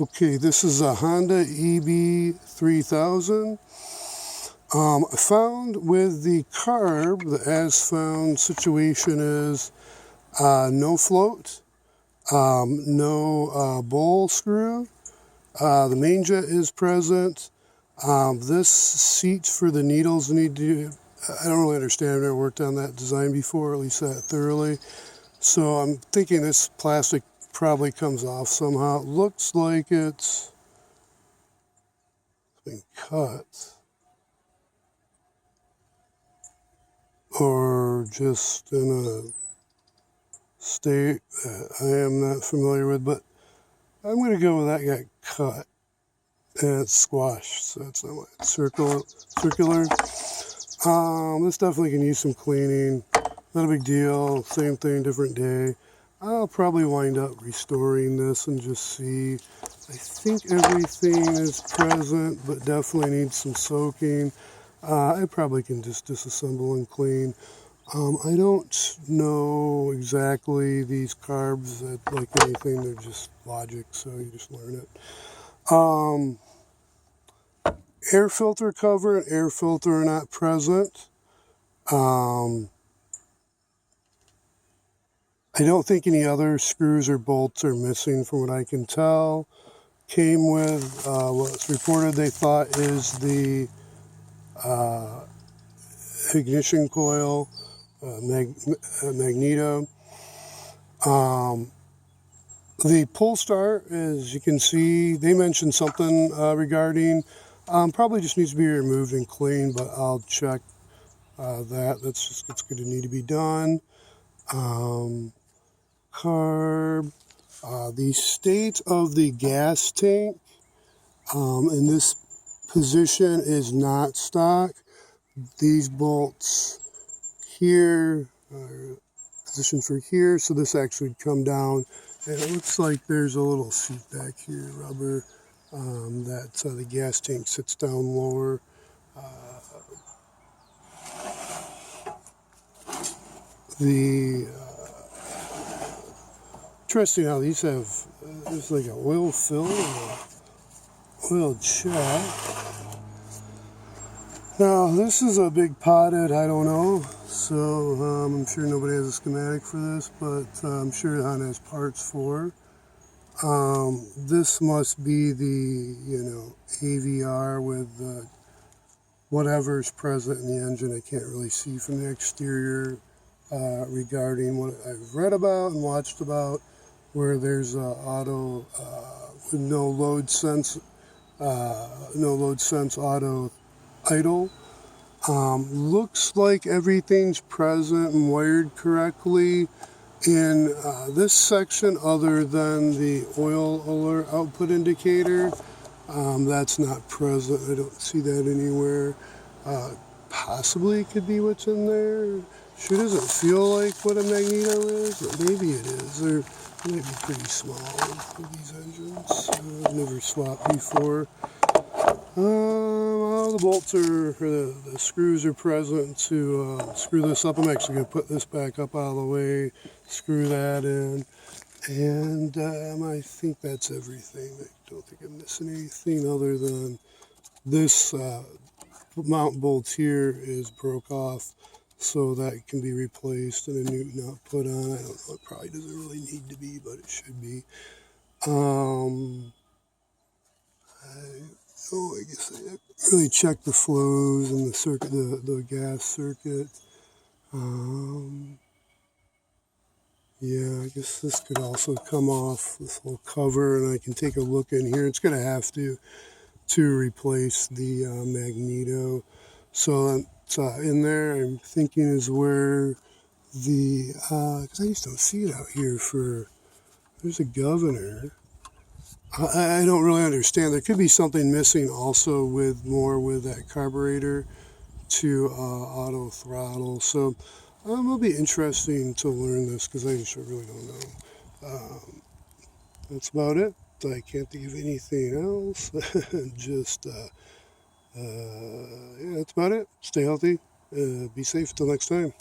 Okay, this is a Honda EB3000. Found with the carb, the as found situation is no float, no bowl screw. The main jet is present. This seat for the needles need to, I don't really understand, I've never worked on that design before, at least that thoroughly. So I'm thinking this plastic probably comes off somehow. It looks like it's been cut. Or just in a state that I am not familiar with, but I'm going to go with that got cut and it's squashed, so that's not like circular. This definitely can use some cleaning. Not a big deal. Same thing, different day. I'll probably wind up restoring this and just see. I think everything is present, but definitely needs some soaking. I probably can just disassemble and clean. I don't know exactly these carbs, like anything, they're just logic, so you just learn it. Air filter cover and air filter are not present. I don't think any other screws or bolts are missing from what I can tell. Came with what's reported they thought is the ignition coil, magneto. The pull start, as you can see, they mentioned something regarding, probably just needs to be removed and cleaned, but I'll check that. It's going to need to be done. Carb, the state of the gas tank in this position is not stock. These bolts here are positioned for here, so this actually would come down, and it looks like there's a little seat back here, rubber, that the gas tank sits down lower. Interesting how these have, there's like an oil fill and an oil check. Now, this is a big potted, I don't know, so I'm sure nobody has a schematic for this, but I'm sure Honda has parts for. This must be the, AVR with whatever's present in the engine. I can't really see from the exterior regarding what I've read about and watched about, where there's auto with no load sense auto idle. Looks like everything's present and wired correctly in this section, other than the oil alert output indicator. That's not present. I don't see that anywhere. Possibly could be what's in there. Sure doesn't feel like what a magneto is, but maybe it is. They're maybe pretty small for these engines. I've never swapped before. All the bolts are, or the screws are present to screw this up. I'm actually going to put this back up out of the way, screw that in, and I think that's everything. I don't think I'm missing anything other than this mount bolt here is broke off, so that can be replaced and a new nut put on. I don't know, it probably doesn't really need to be, but it should be. I guess I really checked the flows and the circuit, the gas circuit. Yeah, I guess this could also come off, this whole cover, and I can take a look in here. It's going to have to replace the magneto. So in there, I'm thinking is where the, because I just don't see it out here there's a governor. I don't really understand. There could be something missing also with that carburetor to auto throttle. So it'll be interesting to learn this, because I just really don't know. That's about it. I can't think of anything else. Just, yeah, that's about it. Stay healthy. Be safe. Till next time.